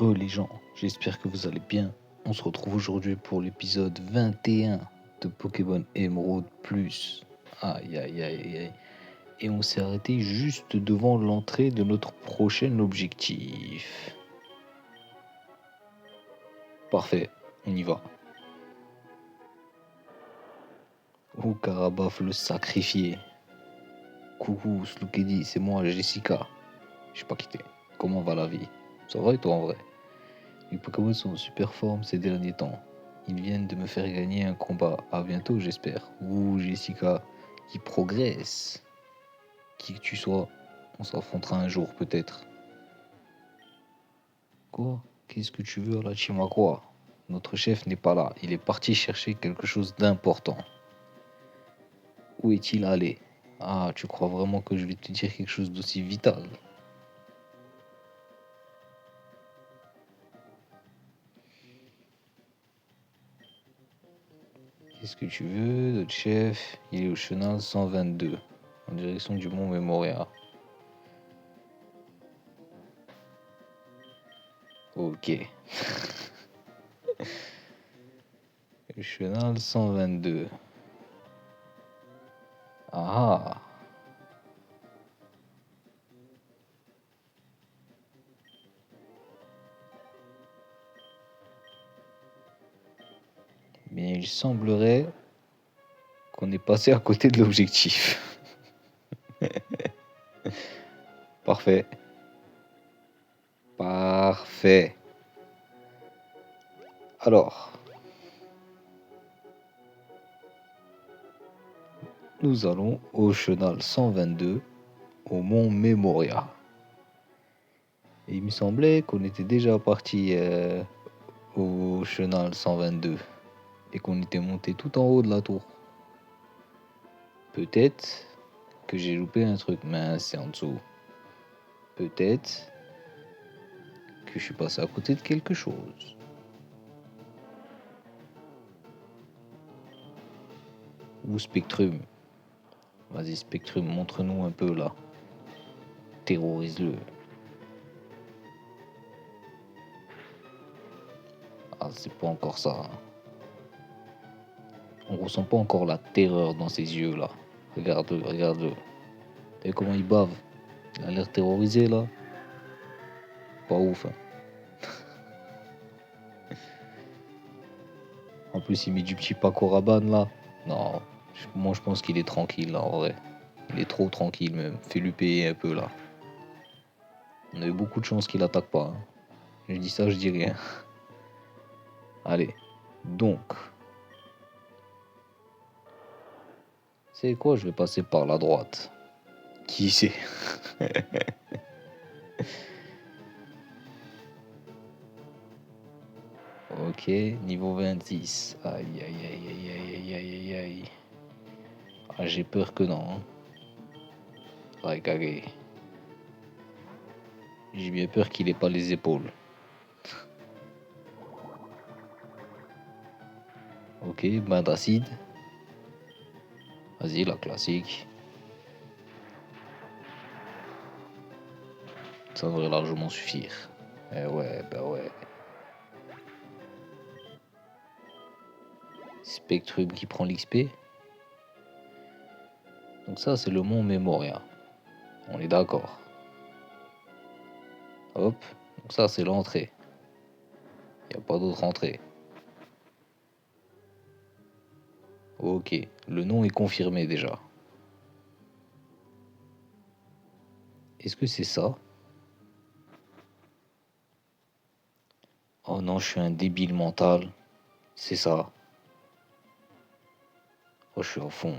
Les gens, j'espère que vous allez bien. On se retrouve aujourd'hui pour l'épisode 21 de Pokémon Emerald Plus. Aïe aïe aïe aïe. Et on s'est arrêté juste devant l'entrée de notre prochain objectif. Parfait, on y va. Oh Karabaf le sacrifié. Coucou Sloukedi, c'est moi Jessica. Je sais pas quitté. Comment va la vie? Ça va et toi en vrai? Les Pokémon sont en super forme ces derniers temps. Ils viennent de me faire gagner un combat. À bientôt, j'espère. Ouh, Jessica, qui progresse. Qui que tu sois, on s'affrontera un jour peut-être. Quoi? Qu'est-ce que tu veux à la Chimakwa? Notre chef n'est pas là. Il est parti chercher quelque chose d'important. Où est-il allé? Ah, tu crois vraiment que je vais te dire quelque chose d'aussi vital? Qu'est-ce que tu veux, notre chef? Il est au chenal 122, en direction du mont Memoria. Ok. Le chenal 122. Ah ah. Mais il semblerait qu'on est passé à côté de l'objectif. Parfait. Parfait. Alors, nous allons au chenal 122, au mont Memoria. Et il me semblait qu'on était déjà parti au chenal 122 et qu'on était monté tout en haut de la tour. Peut-être que j'ai loupé un truc, mais c'est en dessous. Peut-être que je suis passé à côté de quelque chose. Ou Spectrum. Vas-y, Spectrum, montre-nous un peu là. Terrorise-le. Ah, c'est pas encore ça. On ressent pas encore la terreur dans ses yeux là. Regarde-le, regarde-le. T'as vu comment il bave? Il a l'air terrorisé là. Pas ouf. Hein. En plus, il met du petit Paco Rabanne là. Non, moi je pense qu'il est tranquille là en vrai. Il est trop tranquille même. Fais-lui payer un peu là. On a eu beaucoup de chance qu'il attaque pas. Hein. Je dis ça, je dis rien. Allez. Donc. C'est quoi? Je vais passer par la droite. Qui c'est? Ok, niveau 26. Aïe aïe aïe aïe aïe aïe aïe aïe aïe. Ah, j'ai peur que non. Hein. Ouais, cagué. J'ai bien peur qu'il ait pas les épaules. Ok, bain d'acide. Vas-y, la classique. Ça devrait largement suffire. Eh ouais, bah ouais. Spectrum qui prend l'XP. Donc ça, c'est le mont Memoria. On est d'accord. Hop. Donc ça, c'est l'entrée. Il n'y a pas d'autre entrée. Ok. Le nom est confirmé déjà. Est-ce que c'est ça? Oh non, je suis un débile mental. C'est ça. Oh, je suis à fond.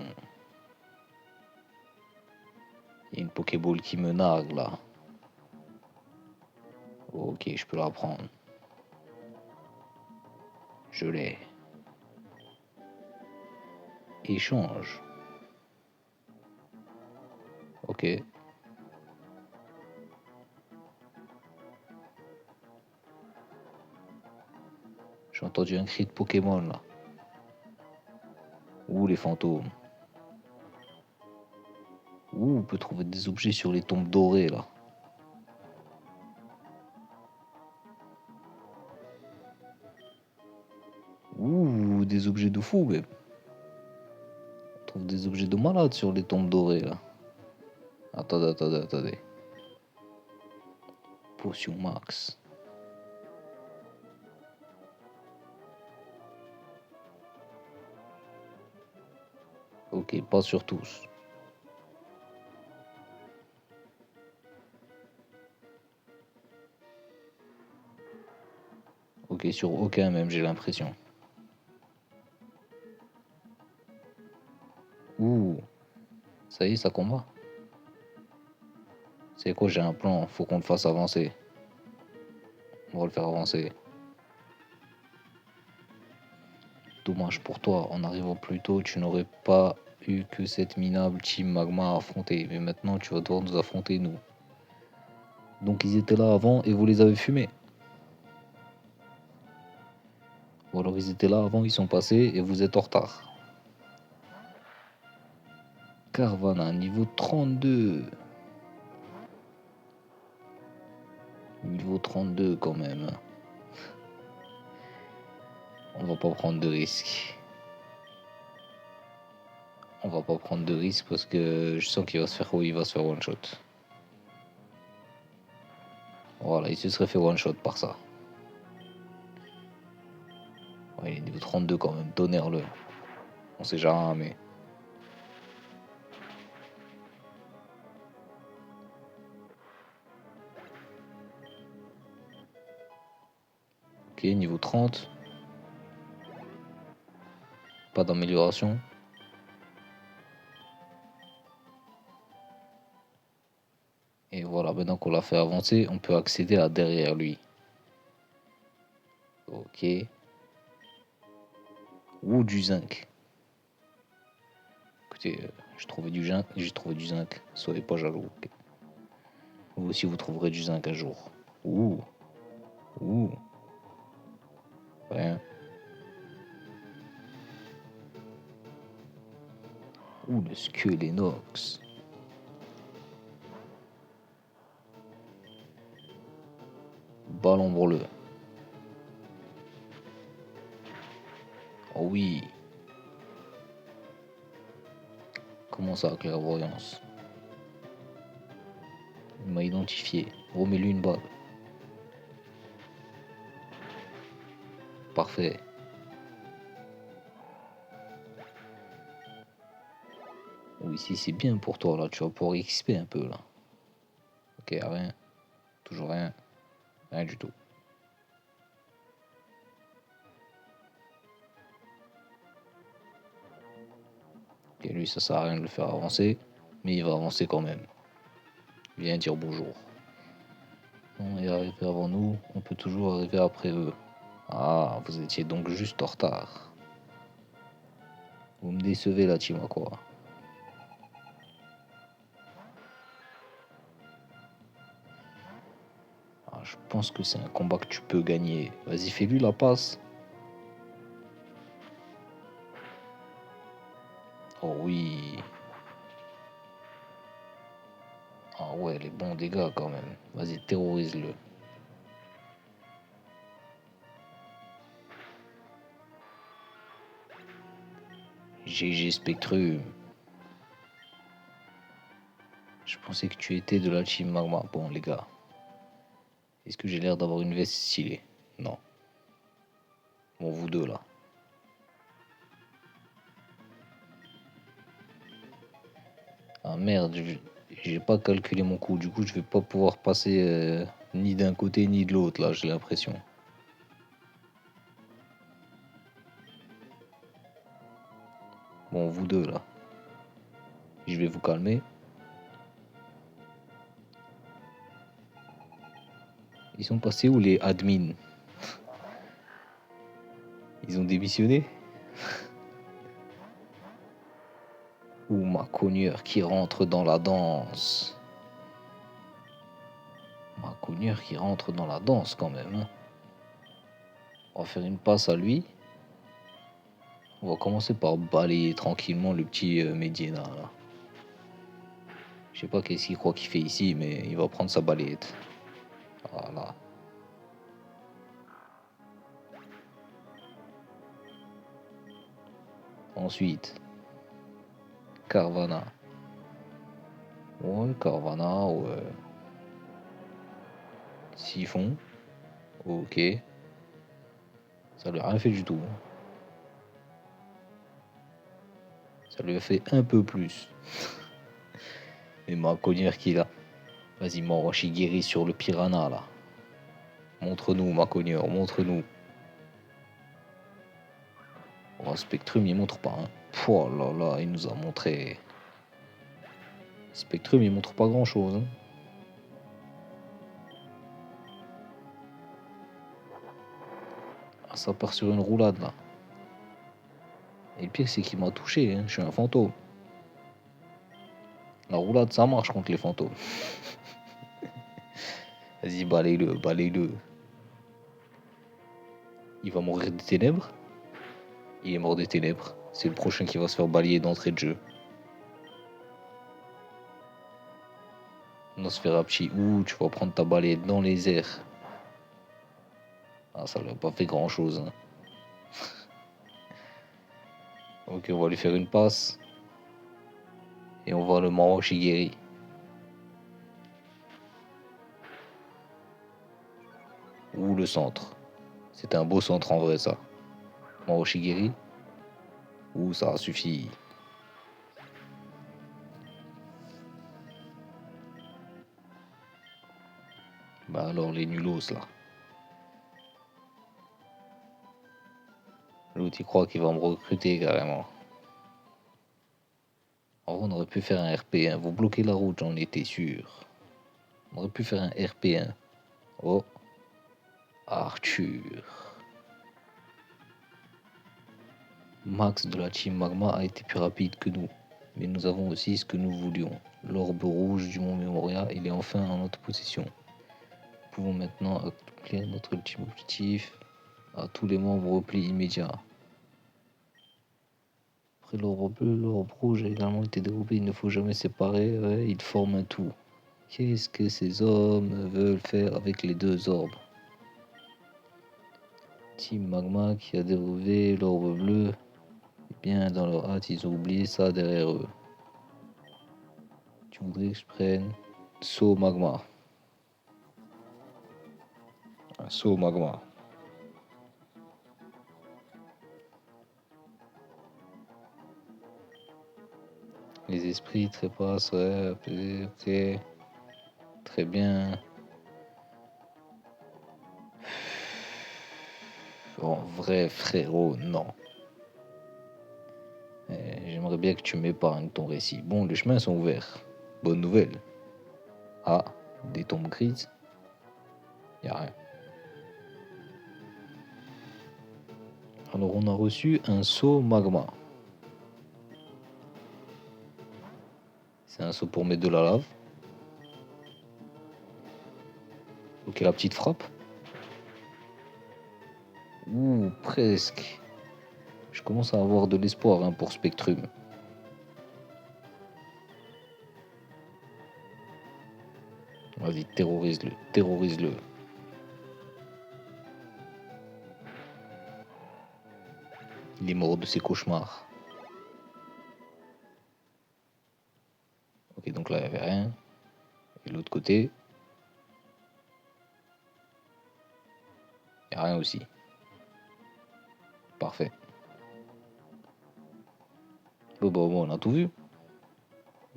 Il y a une Pokéball qui me nargue là. Ok, je peux la prendre. Je l'ai. Échange. Ok. J'ai entendu un cri de Pokémon là. Ouh, les fantômes. Ouh, on peut trouver des objets sur les tombes dorées là. des objets de fou, mais on trouve des objets de malade sur les tombes dorées là. Attendez. Potion max. Ok, pas sur tous. Ok, sur aucun même, j'ai l'impression. Ouh, ça y est, ça combat. C'est quoi, j'ai un plan, faut qu'on le fasse avancer. On va le faire avancer. Dommage pour toi, en arrivant plus tôt, tu n'aurais pas eu que cette minable team magma à affronter. Mais maintenant, tu vas devoir nous affronter, nous. Donc ils étaient là avant et vous les avez fumés. Ou alors ils étaient là avant, ils sont passés et vous êtes en retard. Carvana, niveau 32. Niveau 32 quand même. On va pas prendre de risques. On va pas prendre de risques parce que je sens qu'il va se faire, il va se faire one shot. Voilà, il se serait fait one shot par ça. Ouais, il est niveau 32 quand même, tonnerre-le. On sait jamais. Ok, niveau 30. Pas d'amélioration. Et voilà, maintenant qu'on l'a fait avancer, on peut accéder à derrière lui. Ok. Ou du zinc. Écoutez, j'ai trouvé du zinc. Soyez pas jaloux. Ok. Vous aussi, vous trouverez du zinc un jour. Ouh, ouh, rien. Ouh, le Skelénox. Ballon brûleux. Oh oui. Comment ça, clairvoyance? Il m'a identifié. Remets-lui une balle. Parfait. Oui, si c'est bien pour toi là, tu vas pouvoir XP un peu là. Ok, rien. Toujours rien. Rien du tout. Ok, lui, ça sert à rien de le faire avancer. Mais il va avancer quand même. Viens dire bonjour. On est arrivé avant nous, on peut toujours arriver après eux. Ah, vous étiez donc juste en retard. Vous me décevez là, team, quoi. Ah, je pense que c'est un combat que tu peux gagner. Vas-y, fais-lui la passe. Oh oui. Ah ouais, les bons dégâts quand même. Vas-y, terrorise-le. GG Spectrum. Je pensais que tu étais de la team Magma. Bon, les gars. Est-ce que j'ai l'air d'avoir une veste stylée? Non. Bon, vous deux là. Ah merde, j'ai pas calculé mon coup. Du coup, je vais pas pouvoir passer ni d'un côté ni de l'autre là, j'ai l'impression. Bon, vous deux là. Je vais vous calmer. Ils sont passés où les admins? Ils ont démissionné? Ou ma cogneur qui rentre dans la danse? Ma cogneur qui rentre dans la danse quand même, hein. On va faire une passe à lui. On va commencer par balayer tranquillement le petit Medina là. Je sais pas qu'est-ce qu'il croit qu'il fait ici, mais il va prendre sa balayette. Voilà. Ensuite, Carvana. Ouais, Carvana, ouais. Siphon. Ok. Ça lui a rien fait du tout. Ça lui a fait un peu plus. Et ma cogneur qui là. Vas-y, mon Shigiri sur le piranha là. Montre-nous, ma cogneur, montre-nous. Oh, Spectrum, il montre pas. Hein. Oh là là, il nous a montré. Spectrum, il montre pas grand chose. Hein. Ah, ça part sur une roulade là. Et le pire, c'est qu'il m'a touché. Hein. Je suis un fantôme. La roulade, ça marche contre les fantômes. Vas-y, balaye-le, balaye-le. Il va mourir des ténèbres. Il est mort des ténèbres. C'est le prochain qui va se faire balayer d'entrée de jeu. Nosferapchi, ouh, tu vas prendre ta balayette dans les airs. Ah, ça lui a pas fait grand chose. Hein. Ok, on va lui faire une passe. Et on va le Maro Shigeri. Ou le centre. C'était un beau centre en vrai, ça. Maro Shigeri. Ouh, ça a suffi. Bah alors, les nulos là. L'autre, il croit qu'il va me recruter carrément. En vrai, on aurait pu faire un RP1. Vous bloquez la route, j'en étais sûr. On aurait pu faire un RP1. Oh, Arthur. Max de la team Magma a été plus rapide que nous. Mais nous avons aussi ce que nous voulions. L'orbe rouge du mont Memoria, il est enfin en notre possession. Nous pouvons maintenant accomplir notre ultime objectif. À tous les membres au repli immédiat. Après l'orbe bleu, l'orbe rouge a également été développé. Il ne faut jamais séparer. Ouais, ils forment un tout. Qu'est-ce que ces hommes veulent faire avec les deux orbes? Team Magma qui a dérouvé l'orbe bleu. Eh bien, dans leur hâte, ils ont oublié ça derrière eux. Tu voudrais que je prenne Saut Magma. Un saut Magma. Les esprits trépassent, ouais, ok. Très bien. En vrai, frérot, non. J'aimerais bien que tu m'épargnes ton récit. Bon, les chemins sont ouverts. Bonne nouvelle. Ah, des tombes grises. Y a rien. Alors, on a reçu un seau magma. C'est un seau pour mettre de la lave. Ok, la petite frappe. Ouh, presque. Je commence à avoir de l'espoir hein, pour Spectrum. Vas-y, terrorise-le, terrorise-le. Il est mort de ses cauchemars. Ok, donc là, il n'y avait rien. Et l'autre côté, il n'y a rien aussi. Parfait. Bon, bah, bon, on a tout vu.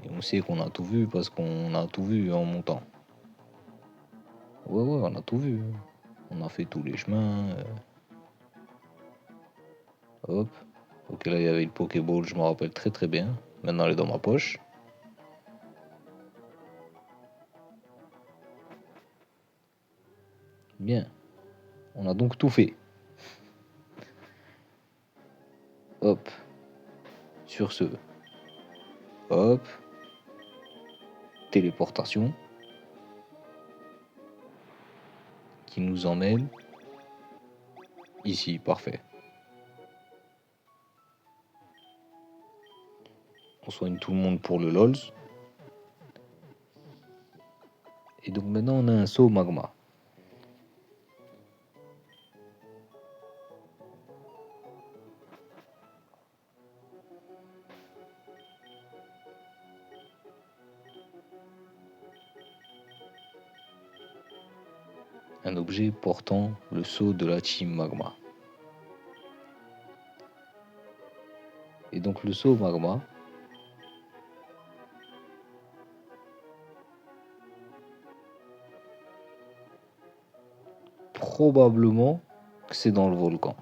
Et on sait qu'on a tout vu parce qu'on a tout vu en montant. Ouais, ouais, on a tout vu. On a fait tous les chemins. Hop. Ok, là, il y avait le Pokéball, je me rappelle très très bien. Maintenant, elle est dans ma poche. Bien. On a donc tout fait. Hop. Sur ce. Hop. Téléportation. Qui nous emmène ici. Parfait. On soigne tout le monde pour le LOLs. Et donc maintenant, on a un saut magma. un objet portant le sceau de la team Magma. Et donc le sceau Magma, probablement que c'est dans le volcan.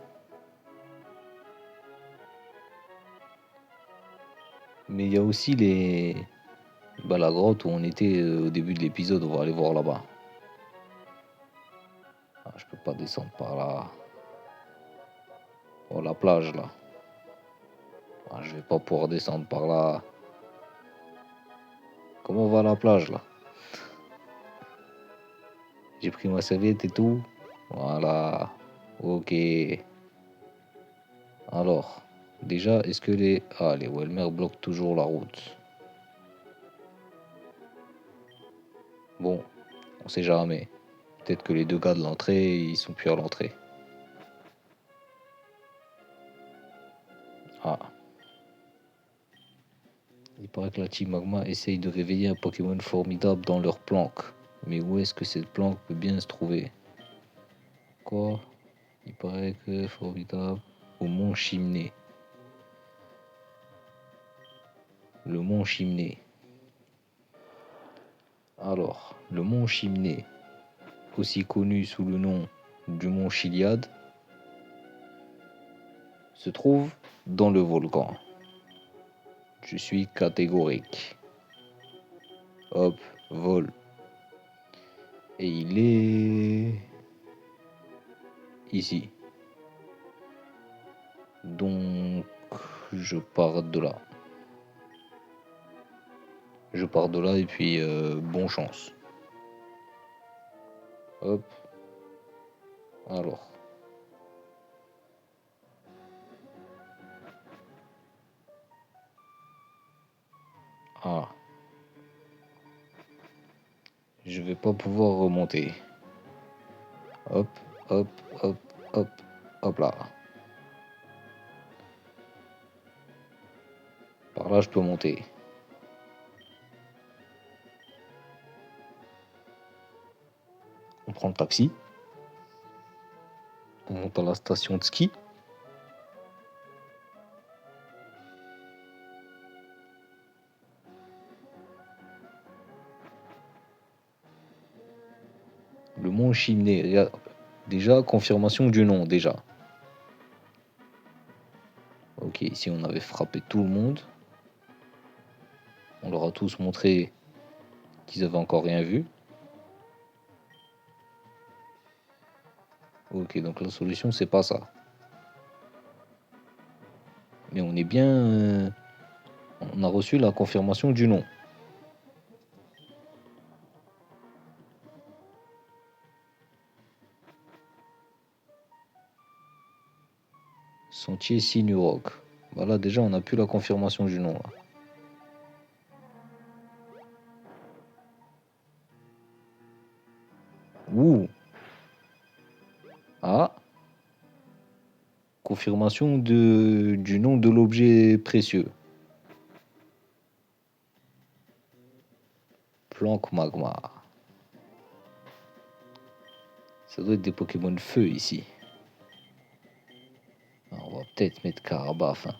Mais il y a aussi la grotte où on était au début de l'épisode, on va aller voir là-bas. Ah, je peux pas descendre par là. Oh, la plage là. Ah, je vais pas pouvoir descendre par là. Comment va la plage là? J'ai pris ma serviette et tout. Voilà. Ok. Alors, déjà, est-ce que les Welmer bloquent toujours la route? Bon, on sait jamais. Peut-être que les deux gars de l'entrée, ils sont plus à l'entrée. Ah. Il paraît que la Team Magma essaye de réveiller un Pokémon formidable dans leur planque. Mais où est-ce que cette planque peut bien se trouver? Quoi? Il paraît que formidable au mont Chimney. Le mont Chimney. Alors, le mont Chimney, aussi connu sous le nom du mont Chiliade, se trouve dans le volcan. Je suis catégorique. Hop, vol. Et il est ici. Donc, je pars de là. Je pars de là et puis bon chance. Hop. Alors. Ah. Je vais pas pouvoir remonter. Hop, hop, hop, hop, hop là. Par là, je peux monter. On prend le taxi. On monte à la station de ski. Le mont Chimney. Déjà, confirmation du nom, déjà. Ok, ici on avait frappé tout le monde. On leur a tous montré qu'ils avaient encore rien vu. Ok, donc la solution c'est pas ça. Mais on est bien. On a reçu la confirmation du nom. Sentier Sinuroc. Voilà, déjà on a plus la confirmation du nom là. Ouh. Ah. Confirmation du nom de l'objet précieux. Planque magma. Ça doit être des Pokémon feu ici. Alors, on va peut-être mettre Carabaf. Hein,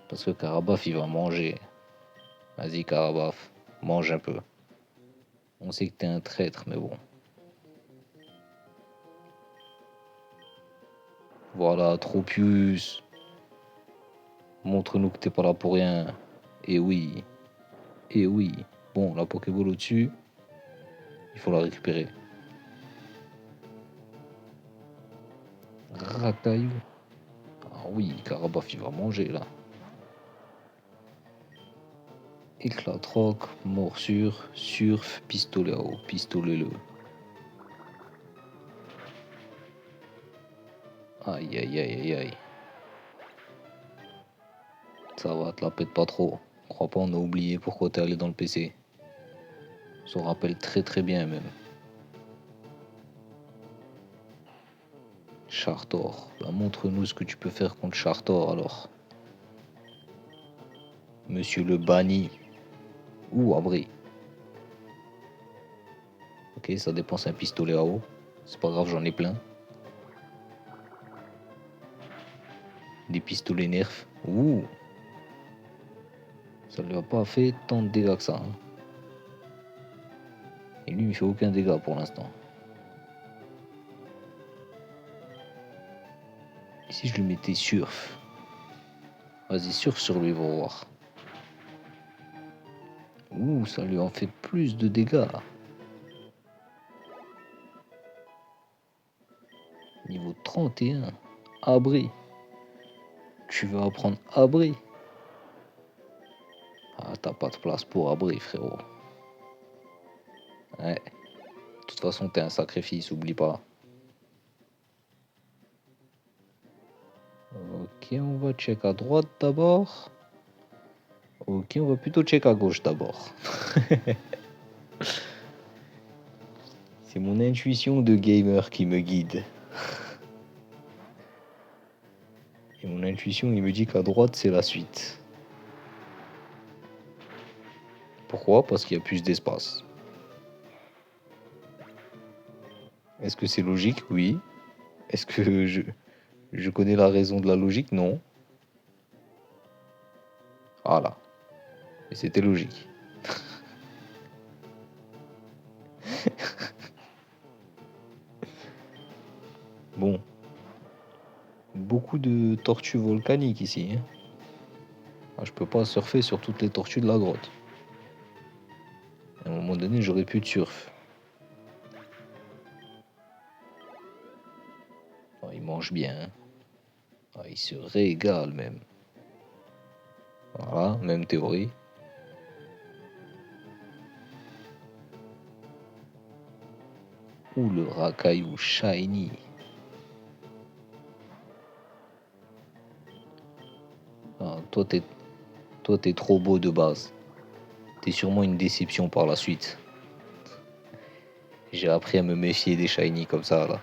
parce que Carabaf il va manger. Vas-y Carabaf, mange un peu. On sait que t'es un traître, mais bon. Voilà, Tropius. Montre-nous que t'es pas là pour rien. Et oui. Et oui. Bon, la Pokéball au-dessus, il faut la récupérer. Rataillou. Ah oui, Carabaf, il va manger là. Éclatroc, morsure, surf, pistolet à eau, pistolet-le. Aïe aïe aïe aïe aïe. Ça va, te la pète pas trop. Crois pas, on a oublié pourquoi t'es allé dans le PC. On s'en rappelle très très bien même. Chartor. Bah, montre-nous ce que tu peux faire contre Chartor alors. Monsieur le banni. Ou abri. Ok, ça dépense un pistolet à eau. C'est pas grave, j'en ai plein. Des pistolets nerfs. Ouh. Ça lui a pas fait tant de dégâts que ça. Hein. Et lui, il fait aucun dégât pour l'instant. Et si je lui mettais surf? Vas-y, surf sur lui, va voir. Ouh, ça lui en fait plus de dégâts. Niveau 31. Abri. Tu veux apprendre abri? Ah, t'as pas de place pour abri, frérot. Ouais. De toute façon, t'es un sacrifice, oublie pas. Ok, on va check à droite d'abord. Ok, on va plutôt check à gauche d'abord. C'est mon intuition de gamer qui me guide. Et mon intuition, il me dit qu'à droite, c'est la suite. Pourquoi? Parce qu'il y a plus d'espace. Est-ce que c'est logique? Oui. Est-ce que je connais la raison de la logique? Non. Voilà. Et c'était logique. Bon. Beaucoup de tortues volcaniques ici. Hein. Ah, je peux pas surfer sur toutes les tortues de la grotte. À un moment donné, j'aurais pu de surf. Ah, il mange bien. Hein. Ah, il se régale même. Voilà, même théorie. Ouh, le racaillou shiny. Ah, toi, t'es trop beau de base. T'es sûrement une déception par la suite. J'ai appris à me méfier des shiny comme ça, là.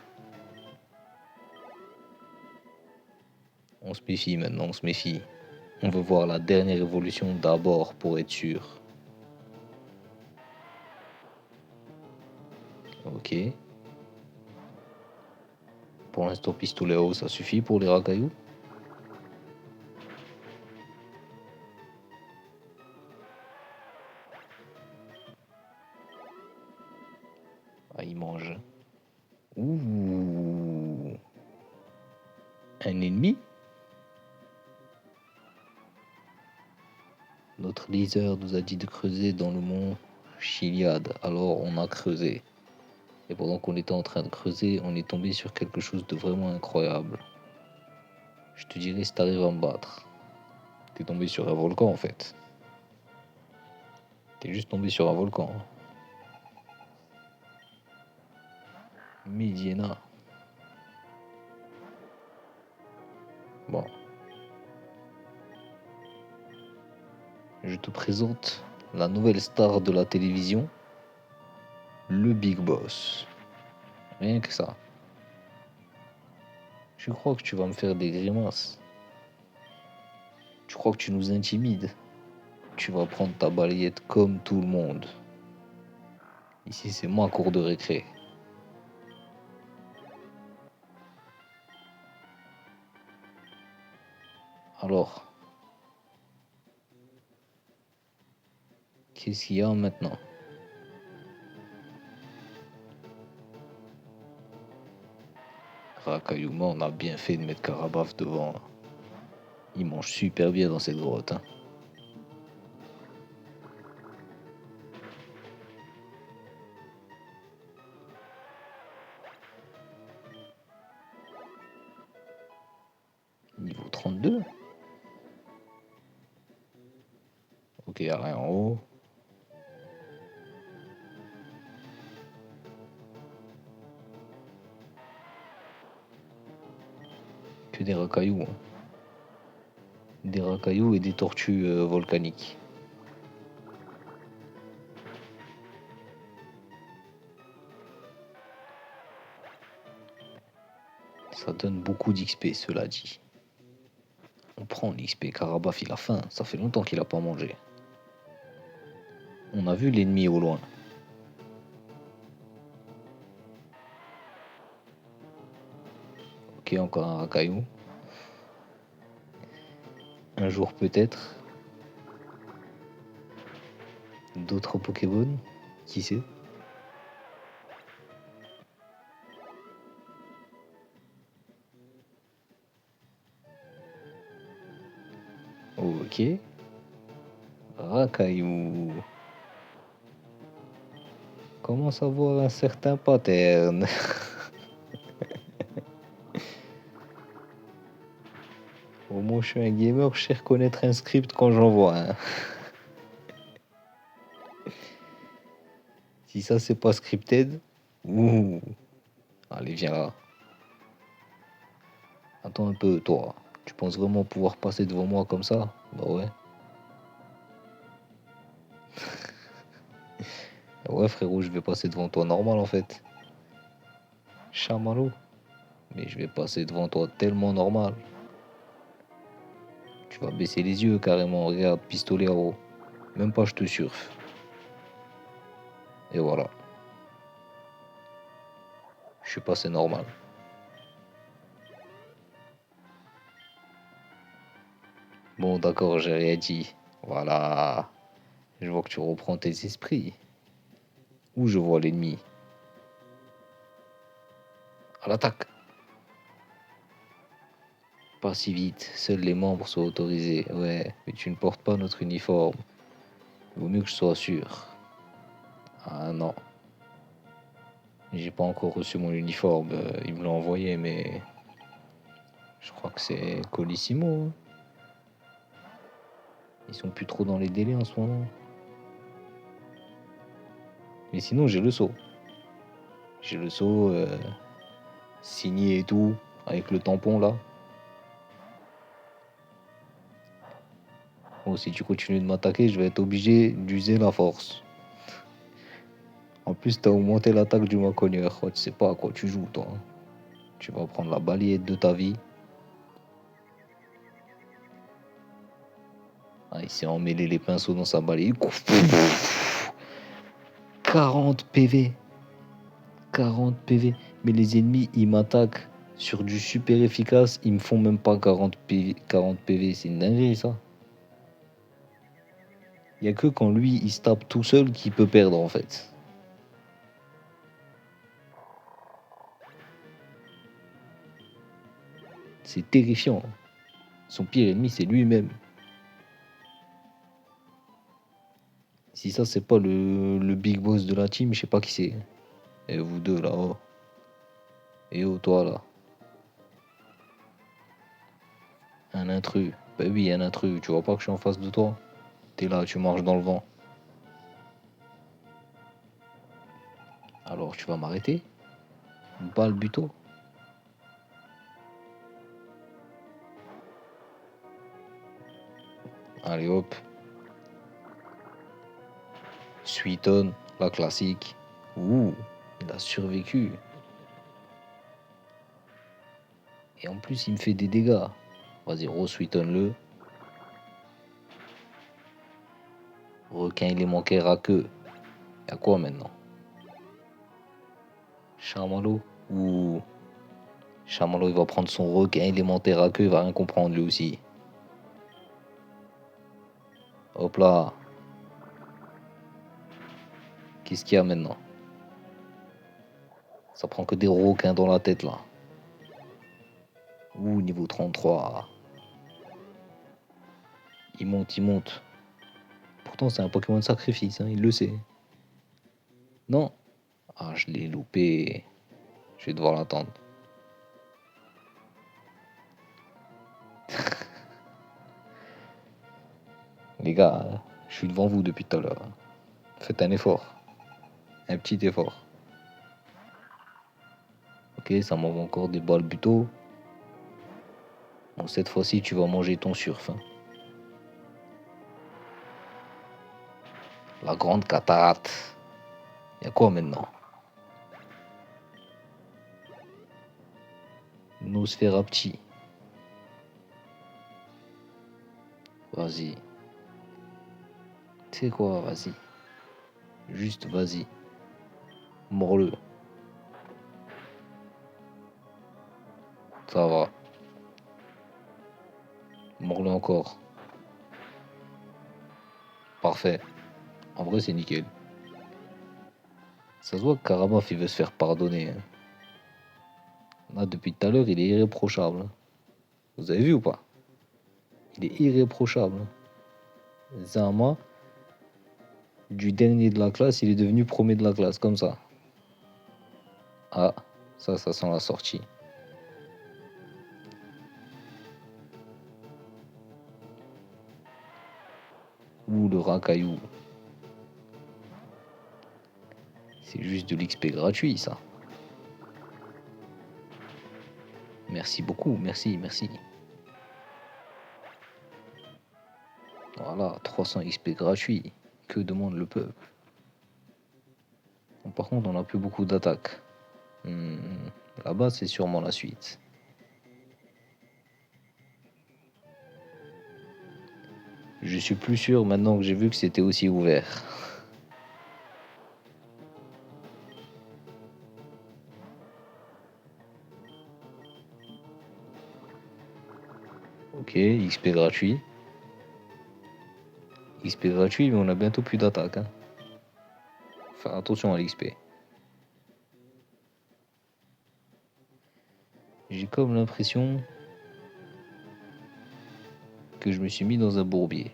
On se méfie maintenant, on se méfie. On veut voir la dernière évolution d'abord pour être sûr. Ok. Pour l'instant, pistolet à eau, ça suffit pour les racailloux. Ah, il mange. Ouh. Un ennemi? Notre leader nous a dit de creuser dans le mont Chiliade. Alors on a creusé. Et pendant qu'on était en train de creuser, on est tombé sur quelque chose de vraiment incroyable. Je te dirais si t'arrives à me battre. T'es tombé sur un volcan en fait. T'es juste tombé sur un volcan. Mediena. Bon. Je te présente la nouvelle star de la télévision, le Big Boss. Rien que ça. Je crois que tu vas me faire des grimaces. Tu crois que tu nous intimides. Tu vas prendre ta balayette comme tout le monde. Ici, c'est ma cour de récré. Alors, qu'est-ce qu'il y a maintenant? Rakayouma, on a bien fait de mettre Karabaf devant. Il mange super bien dans cette grotte. Hein. Niveau 32. Ok, y'a rien en haut. Que des racailloux. Hein. Des racailloux et des tortues volcaniques. Ça donne beaucoup d'XP, cela dit. On prend l'XP, Karabaf il a faim, ça fait longtemps qu'il a pas mangé. On a vu l'ennemi au loin. Ok, encore un racaillou. Un jour peut-être. D'autres Pokémon. Qui sait? Ok. Racaillou. Commence à voir un certain pattern. Au moins, je suis un gamer, je sais reconnaître un script quand j'en vois un. Si ça, c'est pas scripted. Ouh. Allez, viens là. Attends un peu, toi. Tu penses vraiment pouvoir passer devant moi comme ça? Bah ouais. Ouais, frérot, je vais passer devant toi normal en fait. Chamallow. Mais je vais passer devant toi tellement normal. Tu vas baisser les yeux carrément. Regarde, pistolero. Même pas je te surfe. Et voilà. Je suis passé normal. Bon, d'accord, j'ai rien dit. Voilà. Je vois que tu reprends tes esprits. Où je vois l'ennemi? À l'attaque. Pas si vite. Seuls les membres sont autorisés. Ouais, mais tu ne portes pas notre uniforme. Il vaut mieux que je sois sûr. Ah non. J'ai pas encore reçu mon uniforme. Il me l'a envoyé, mais je crois que c'est Colissimo, hein. Ils sont plus trop dans les délais en ce moment. Mais sinon, j'ai le sceau. J'ai le sceau signé et tout, avec le tampon là. Bon, si tu continues de m'attaquer, je vais être obligé d'user la force. En plus, t'as augmenté l'attaque du Maconieur. Oh, tu sais pas à quoi tu joues, toi, hein. Tu vas prendre la balayette de ta vie. Ah, il s'est emmêlé les pinceaux dans sa balayette. 40 PV. 40 PV. Mais les ennemis, ils m'attaquent sur du super efficace. Ils me font même pas 40 PV. 40 PV. C'est une dinguerie, ça. Il y a que quand lui, il se tape tout seul qu'il peut perdre, en fait. C'est terrifiant. Son pire ennemi, c'est lui-même. Si ça, c'est pas le big boss de la team, je sais pas qui c'est. Et vous deux, là, oh. Et oh, toi, là. Un intrus. Bah oui, un intrus. Tu vois pas que je suis en face de toi? T'es là, tu marches dans le vent. Alors, tu vas m'arrêter? Balle buto? Allez, hop. Suiton, la classique. Ouh, il a survécu. Et en plus, il me fait des dégâts. Vas-y, re-sweeton-le. Requin élémentaire à queue. Y'a quoi maintenant? Chamallow? Ouh. Chamallow, il va prendre son requin élémentaire à queue, il va rien comprendre lui aussi. Hop là. Qu'est-ce qu'il y a maintenant? Ça prend que des requins dans la tête là. Ouh, niveau 33. Il monte, il monte. Pourtant, c'est un Pokémon de sacrifice, hein, il le sait. Non. Ah, je l'ai loupé. Je vais devoir l'attendre. Les gars, je suis devant vous depuis tout à l'heure. Faites un effort. Un petit effort. Ok, ça m'envoie encore des balles buto. Bon, cette fois-ci, tu vas manger ton surf, hein. La grande cataracte. Y'a quoi maintenant? Nosferapti. Vas-y. Tu sais quoi, vas-y. Juste vas-y. Mords-le. Ça va. Morle encore. Parfait. En vrai, c'est nickel. Ça se voit que Karabaf, il veut se faire pardonner, hein. Là, depuis tout à l'heure, il est irréprochable, hein. Vous avez vu ou pas? Il est irréprochable, hein. Zama, du dernier de la classe, il est devenu premier de la classe, comme ça. Ah, ça sent la sortie. Ouh, le racaillou. C'est juste de l'XP gratuit, ça. Merci beaucoup, merci. Voilà, 300 XP gratuit. Que demande le peuple? Bon, par contre, on n'a plus beaucoup d'attaques. Là-bas, c'est sûrement la suite. Je suis plus sûr maintenant que j'ai vu que c'était aussi ouvert. Ok, XP gratuit. XP gratuit, mais on a bientôt plus d'attaques, hein. Faire attention à l'XP. J'ai comme l'impression que je me suis mis dans un bourbier.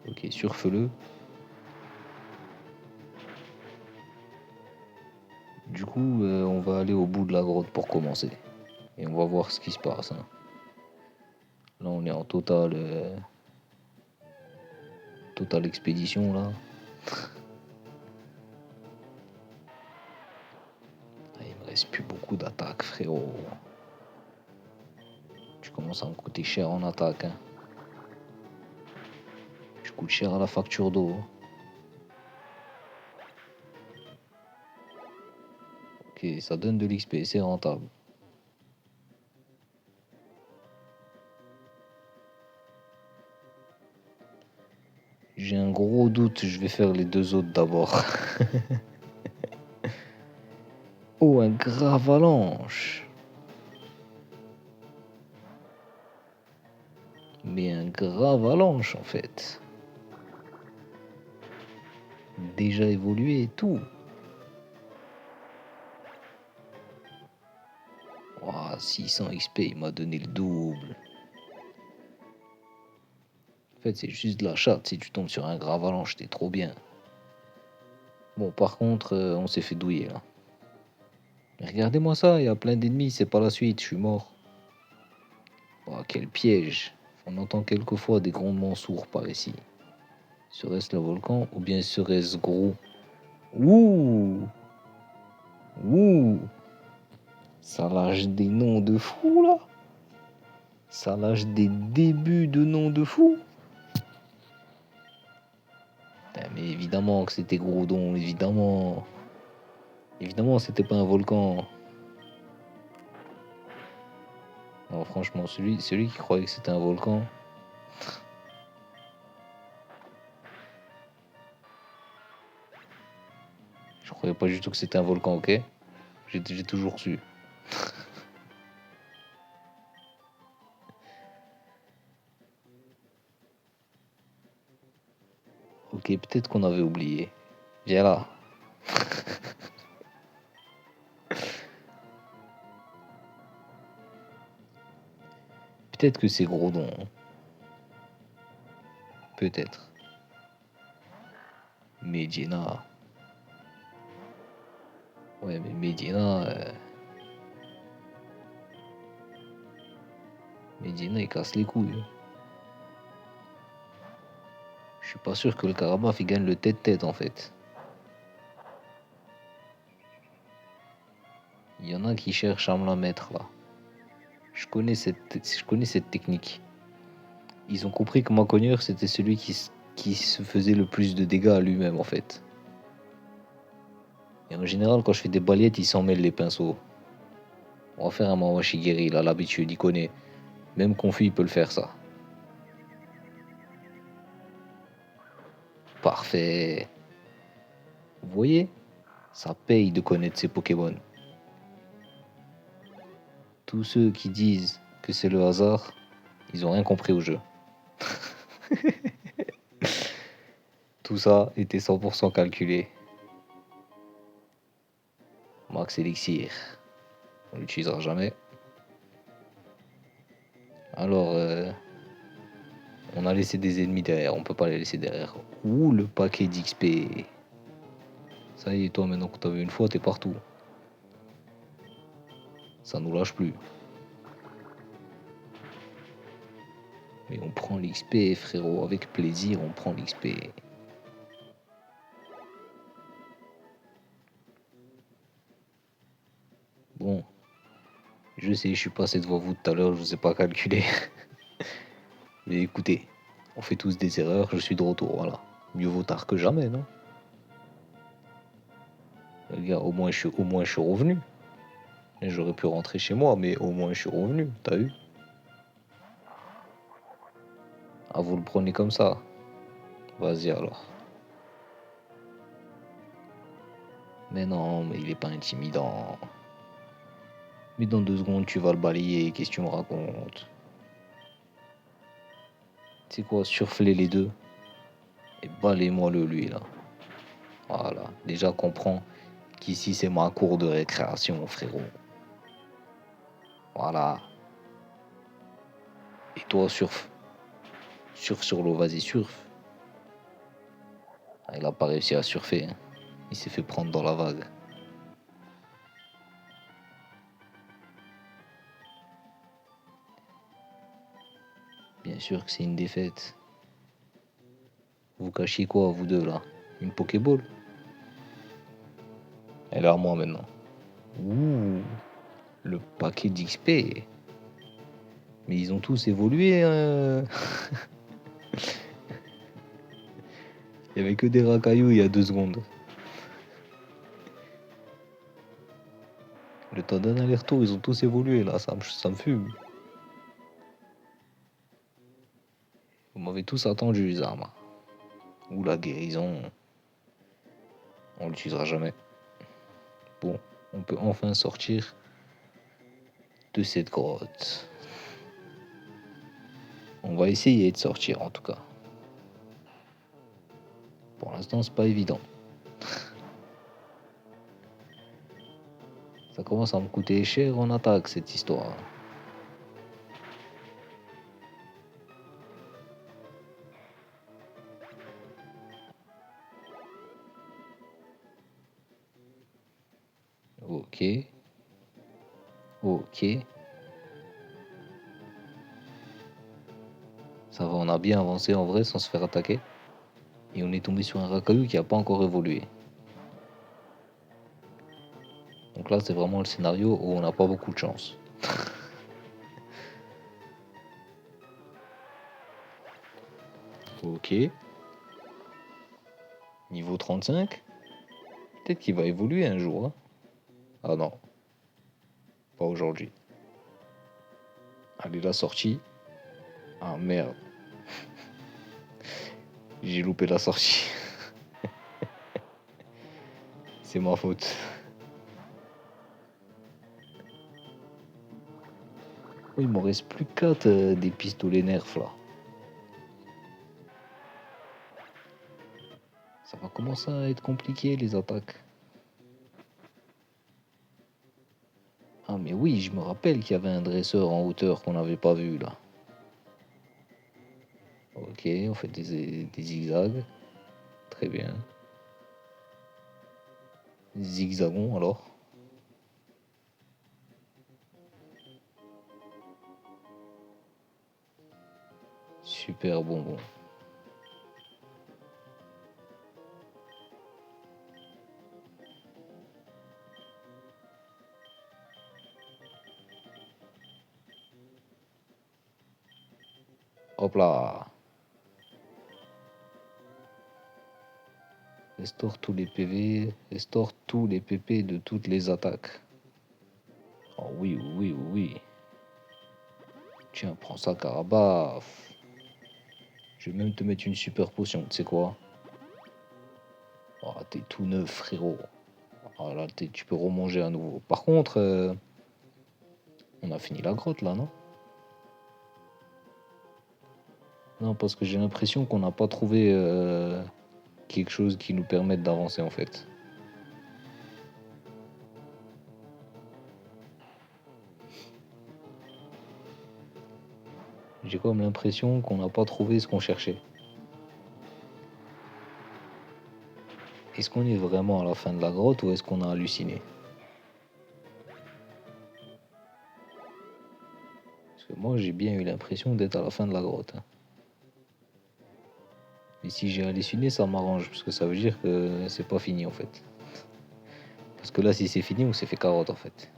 Ok, surfeu-le. Du coup, on va aller au bout de la grotte pour commencer. Et on va voir ce qui se passe, hein. Là, on est en totale expédition, là. Ah, il me reste plus beaucoup d'attaques, frérot. Tu commences à me coûter cher en attaque, hein. Je coûte cher à la facture d'eau. Ok, ça donne de l'XP, c'est rentable. J'ai un gros doute, je vais faire les deux autres d'abord. Oh, un gravalanche. Mais un gravalanche en fait. Déjà évolué et tout. Ouah, 600 XP, il m'a donné le double. En fait, c'est juste de la chatte. Si tu tombes sur un gravalanche, t'es trop bien. Bon, par contre, on s'est fait douiller là. Mais regardez-moi ça, il y a plein d'ennemis, c'est pas la suite, je suis mort. Oh, quel piège. On entend quelquefois des grondements sourds par ici. Serait-ce le volcan ou bien serait-ce gros? Ouh! Ouh! Ça lâche des noms de fous là! Ça lâche des débuts de noms de fous! Putain, mais évidemment que c'était Groudon, évidemment! Évidemment, c'était pas un volcan. Non, franchement, celui qui croyait que c'était un volcan. Je croyais pas du tout que c'était un volcan, ok? J'ai toujours su. Ok, peut-être qu'on avait oublié. Viens là. Peut-être que c'est Groudon, hein. Peut-être. Medina. Ouais, mais Medina. Medina, il casse les couilles. Je suis pas sûr que le Karabakh il gagne le tête-tête en fait. Il y en a qui cherchent à me la mettre là. Je connais cette technique. Ils ont compris que Maconier c'était celui qui se faisait le plus de dégâts à lui-même en fait. Et en général, quand je fais des balettes, ils s'en mêlent les pinceaux. On va faire un Mawashigiri, il a l'habitude, il connaît. Même confus, il peut le faire ça. Parfait. Vous voyez? Ça paye de connaître ces Pokémon. Tous ceux qui disent que c'est le hasard, ils ont rien compris au jeu. Tout ça était 100% calculé. Max Elixir, on l'utilisera jamais. Alors, on a laissé des ennemis derrière, on peut pas les laisser derrière. Ouh, le paquet d'XP. Ça y est, toi, maintenant que t'as vu une fois, t'es partout. Ça nous lâche plus. Mais on prend l'XP, frérot, avec plaisir, on prend l'XP. Bon, je sais, je suis passé devant vous tout à l'heure, je vous ai pas calculé. Mais écoutez, on fait tous des erreurs, je suis de retour, voilà. Mieux vaut tard que jamais, non? Les gars, au moins je suis revenu. Et j'aurais pu rentrer chez moi, mais au moins je suis revenu, t'as vu? Ah, vous le prenez comme ça? Vas-y alors. Mais non, mais il est pas intimidant. Mais dans 2 secondes, tu vas le balayer, qu'est-ce que tu me racontes? C'est quoi, surfler les deux? Et balayez-moi le lui là. Voilà, déjà comprends qu'ici c'est ma cour de récréation, frérot. Voilà. Et toi, surf. Surf sur l'eau, vas-y, surf. Ah, il a pas réussi à surfer, hein. Il s'est fait prendre dans la vague. Bien sûr que c'est une défaite. Vous cachez quoi, vous deux là? Une Pokéball? Elle est à moi maintenant. Ouh, le paquet d'XP. Mais ils ont tous évolué, hein. Il y avait que des racailloux il y a 2 secondes. Le temps d'un aller-retour, ils ont tous évolué là, ça me fume. Vous m'avez tous attendu, Zama. Ou la guérison, on l'utilisera jamais. Bon, on peut enfin sortir de cette grotte. On va essayer de sortir en tout cas. Pour l'instant, c'est pas évident. Ça commence à me coûter cher en attaque cette histoire. Ok. Ok. Ça va, on a bien avancé en vrai sans se faire attaquer. Et on est tombé sur un racaillou qui a pas encore évolué. Donc là, c'est vraiment le scénario où on n'a pas beaucoup de chance. Ok. Niveau 35. Peut-être qu'il va évoluer un jour, hein. Ah non, pas aujourd'hui. Allez, la sortie. Ah merde. J'ai loupé la sortie. C'est ma faute. Oh, il m'en reste plus que 4 des pistolets nerfs là. Ça va commencer à être compliqué les attaques. Ah mais oui, je me rappelle qu'il y avait un dresseur en hauteur qu'on n'avait pas vu là. Ok, on fait des zigzags. Très bien. Zigzagons alors. Super bonbon. Hop là. Restaure tous les PV. Restaure tous les PP de toutes les attaques. Oh oui, oui, oui, oui. Tiens, prends ça, Carabaf. Je vais même te mettre une super potion, tu sais quoi? Oh, t'es tout neuf, frérot. Ah, là, tu peux remanger à nouveau. Par contre, on a fini la grotte là, non? Non, parce que j'ai l'impression qu'on n'a pas trouvé quelque chose qui nous permette d'avancer en fait. J'ai comme l'impression qu'on n'a pas trouvé ce qu'on cherchait. Est-ce qu'on est vraiment à la fin de la grotte ou est-ce qu'on a halluciné? Parce que moi j'ai bien eu l'impression d'être à la fin de la grotte, hein. Et si j'ai halluciné, ça m'arrange parce que ça veut dire que c'est pas fini en fait. Parce que là, si c'est fini, on s'est fait carotte en fait.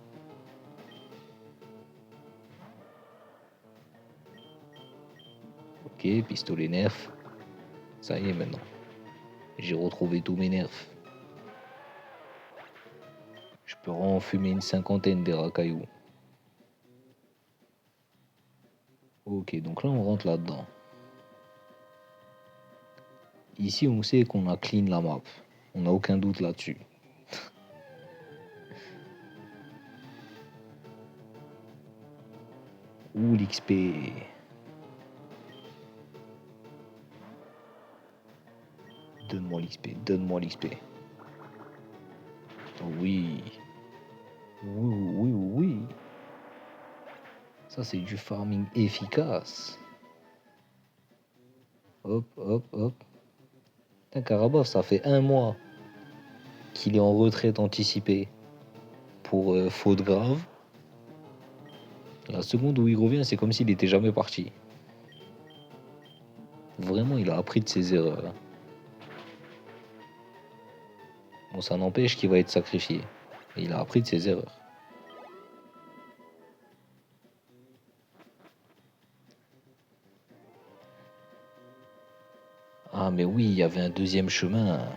Ok, pistolet nerf. Ça y est maintenant. J'ai retrouvé tous mes nerfs. Je peux en fumer une cinquantaine des racailloux. Ok, donc là on rentre là-dedans. Ici on sait qu'on a clean la map. On n'a aucun doute là-dessus. Ouh l'XP. Donne-moi l'XP, donne-moi l'XP. Oui. Oui, oui, oui, oui. Ça c'est du farming efficace. Hop, hop, hop. Putain, Karabov, ça fait un mois qu'il est en retraite anticipée pour faute grave. La seconde où il revient, c'est comme s'il n'était jamais parti. Vraiment, il a appris de ses erreurs, hein. Bon, ça n'empêche qu'il va être sacrifié. Et il a appris de ses erreurs. Ah, mais oui, il y avait un deuxième chemin.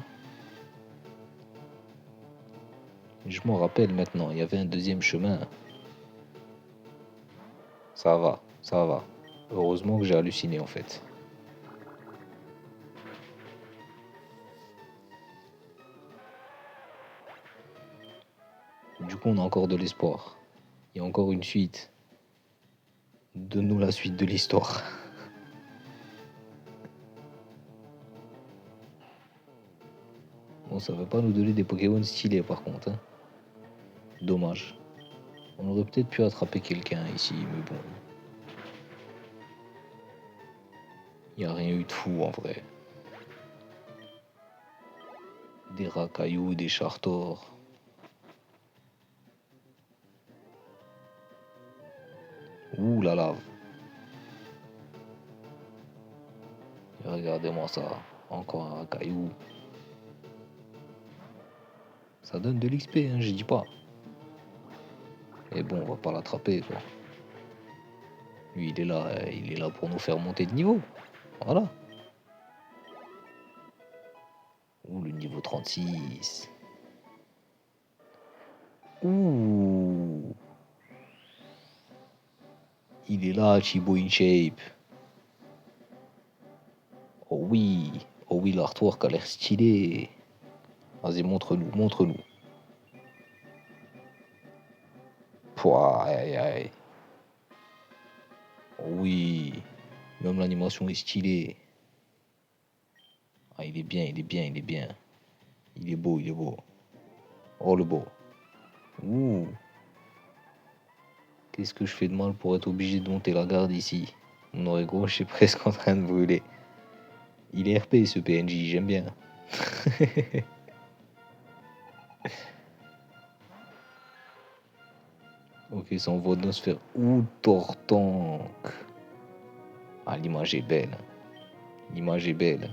Je m'en rappelle maintenant, il y avait un deuxième chemin. Ça va, ça va. Heureusement que j'ai halluciné en fait. Du coup, on a encore de l'espoir. Il y a encore une suite. Donne-nous la suite de l'histoire. Bon, ça va pas nous donner des Pokémon stylés par contre, hein. Dommage. On aurait peut-être pu attraper quelqu'un ici, mais bon. Il n'y a rien eu de fou en vrai. Des racailloux, des chartors. Ouh la lave. Et regardez-moi ça. Encore un racaillou. Ça donne de l'XP, hein, je dis pas. Mais bon, on va pas l'attraper, quoi. Lui, il est là pour nous faire monter de niveau. Voilà. Ouh, le niveau 36. Ouh. Il est là, Chibo in shape. Oh oui. Oh oui, l'artwork a l'air stylé. Vas-y, montre-nous, montre-nous. Pouah, aïe, aïe, aïe. Oh oui. Même l'animation est stylée. Ah, il est bien, il est bien, il est bien. Il est beau, il est beau. Oh, le beau. Ouh. Qu'est-ce que je fais de mal pour être obligé de monter la garde ici? Mon origo, je suis presque en train de brûler. Il est RP ce PNJ, j'aime bien. Ok, ça envoie de sphère. Ouh, Tortank. Ah, l'image est belle. L'image est belle.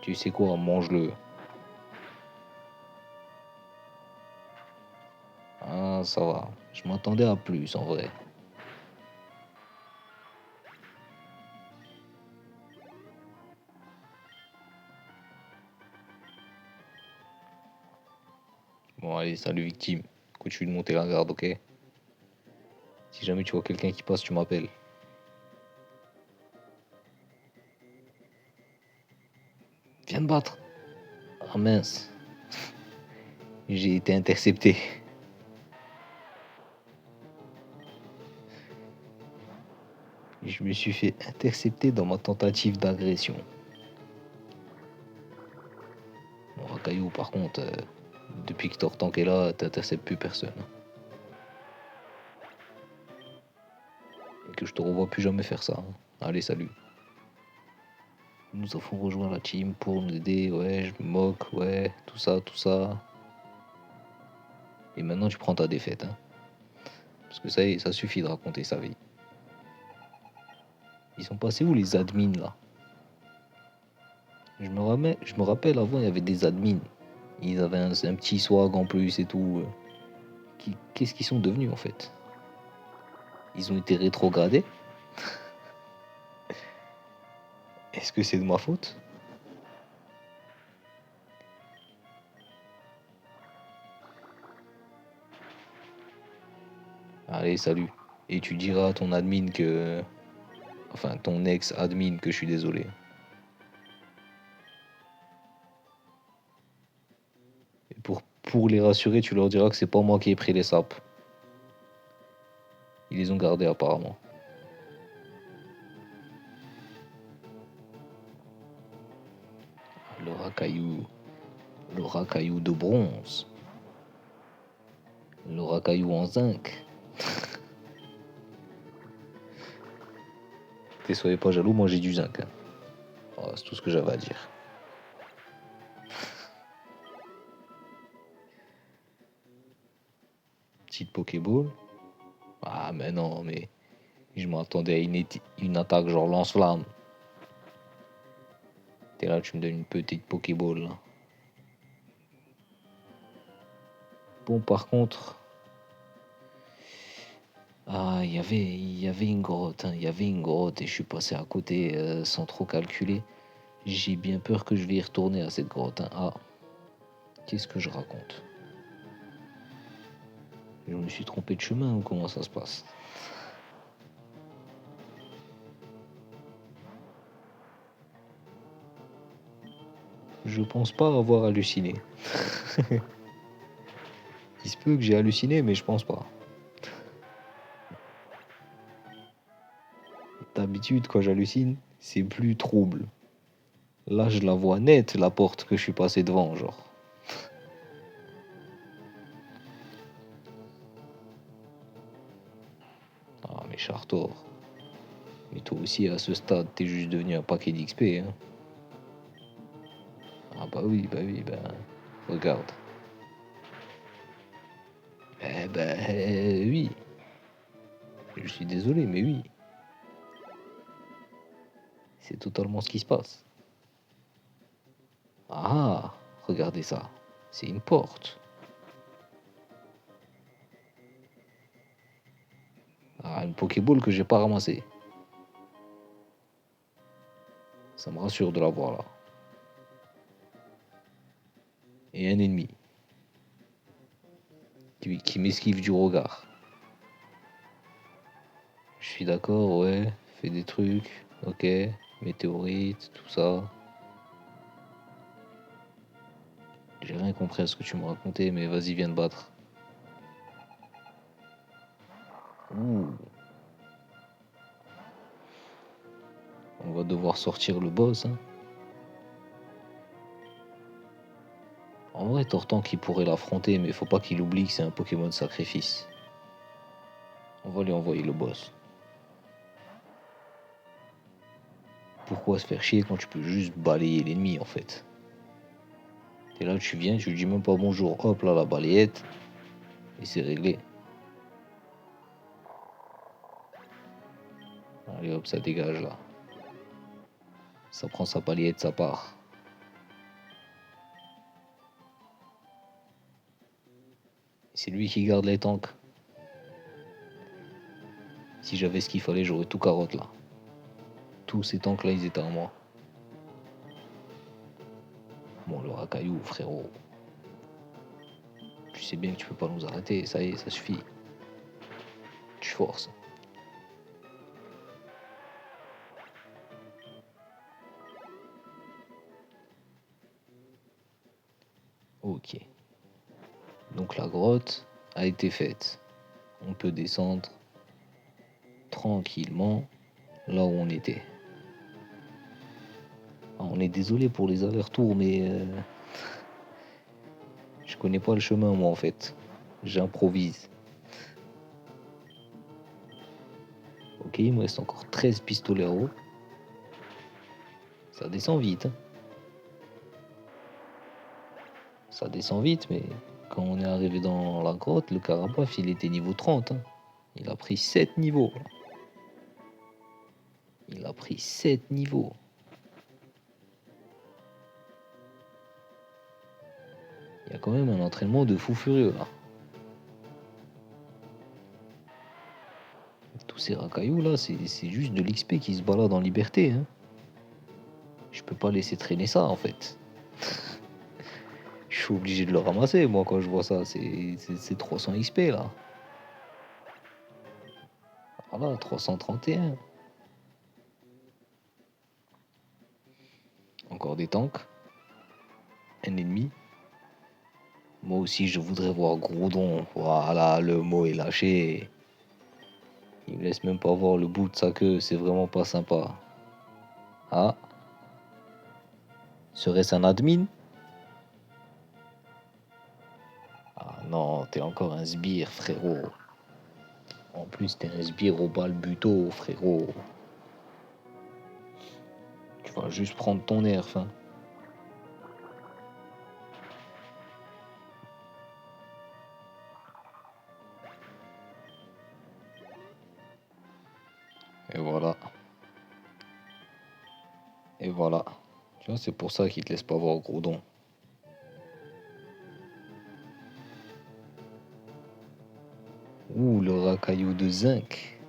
Tu sais quoi, mange-le. Ah, ça va. Je m'attendais à plus en vrai. Bon, allez, salut victime. Continue de monter la garde, ok? Si jamais tu vois quelqu'un qui passe, tu m'appelles. Viens me battre. Ah mince, j'ai été intercepté. Je me suis fait intercepter dans ma tentative d'agression. Bon, Rakaillou, par contre, depuis que Tortank est là, t'interceptes plus personne. Et que je te revois plus jamais faire ça, hein. Allez, salut. Nous avons rejoint la team pour nous aider, ouais, je me moque, ouais, tout ça, tout ça. Et maintenant, tu prends ta défaite, hein. Parce que ça y est, ça suffit de raconter sa vie. Ils sont passés où les admins là? Je me rappelle avant, il y avait des admins. Ils avaient un petit swag en plus et tout. Qu'est-ce qu'ils sont devenus en fait? Ils ont été rétrogradés? Est-ce que c'est de ma faute? Allez, salut. Et tu diras à ton admin que... Enfin, ton ex-admin que je suis désolé. Et pour les rassurer, tu leur diras que c'est pas moi qui ai pris les sapes. Ils les ont gardés apparemment. Le racaillou. Le racaillou de bronze. Le racaillou en zinc. T'es soyez pas jaloux, moi j'ai du zinc, hein. Voilà, c'est tout ce que j'avais à dire. Petite Pokéball. Ah mais non, mais je m'attendais à une attaque genre lance-flamme. T'es là, tu me donnes une petite Pokéball là. Bon par contre. Ah, il y avait une grotte, hein, il y avait une grotte et je suis passé à côté sans trop calculer. J'ai bien peur que je vais y retourner à cette grotte, hein. Ah, qu'est-ce que je raconte? Je me suis trompé de chemin ou comment ça se passe? Je pense pas avoir halluciné. Il se peut que j'ai halluciné, mais je pense pas. D'habitude, quand j'hallucine, c'est plus trouble. Là, je la vois nette, la porte que je suis passé devant, genre. Ah, mais Chartor. Mais toi aussi, à ce stade, t'es juste devenu un paquet d'XP, hein. Ah bah oui, ben... Regarde. Eh ben, oui. Je suis désolé, mais oui. C'est totalement ce qui se passe. Ah, regardez ça. C'est une porte. Ah, une Pokéball que j'ai pas ramassée. Ça me rassure de la voir là. Et un ennemi qui m'esquive du regard. Je suis d'accord, ouais. Fais des trucs, ok. Météorite, tout ça. J'ai rien compris à ce que tu me racontais, mais vas-y, viens te battre. Ouh. On va devoir sortir le boss, hein. En vrai, Tortank qui pourrait l'affronter, mais faut pas qu'il oublie que c'est un Pokémon de sacrifice. On va lui envoyer le boss. Pourquoi se faire chier quand tu peux juste balayer l'ennemi en fait? Et là, tu viens, tu lui dis même pas bonjour, hop là, la balayette, et c'est réglé. Allez hop, ça dégage là. Ça prend sa balayette, ça part. C'est lui qui garde les tanks. Si j'avais ce qu'il fallait, j'aurais tout carotte là. Tous ces tanks là, ils étaient à moi. Bon, le racaillou, frérot. Tu sais bien que tu peux pas nous arrêter, ça y est, ça suffit. Tu forces. Ok. Donc la grotte a été faite. On peut descendre tranquillement là où on était. Ah, on est désolé pour les allers-retours, mais je connais pas le chemin moi en fait. J'improvise. Ok, il me reste encore 13 pistoleros. Ça descend vite, hein. Ça descend vite, mais quand on est arrivé dans la grotte, le Karabaf, il était niveau 30, hein. Il a pris 7 niveaux. Il a pris 7 niveaux. Il y a quand même un entraînement de fou furieux là. Tous ces racailloux là, c'est juste de l'XP qui se balade en liberté, hein. Je peux pas laisser traîner ça en fait. Je suis obligé de le ramasser moi quand je vois ça. C'est 300 XP là. Voilà, 331. Encore des tanks. Un ennemi. Moi aussi je voudrais voir Groudon. Voilà, le mot est lâché. Il me laisse même pas voir le bout de sa queue, c'est vraiment pas sympa. Ah, serait-ce un admin? Ah non, t'es encore un sbire, frérot. En plus, t'es un sbire au balbuto, frérot. Tu vas juste prendre ton nerf, hein. Et voilà. Et voilà. Tu vois, c'est pour ça qu'il te laisse pas voir Groudon. Ouh, le racaillou de zinc.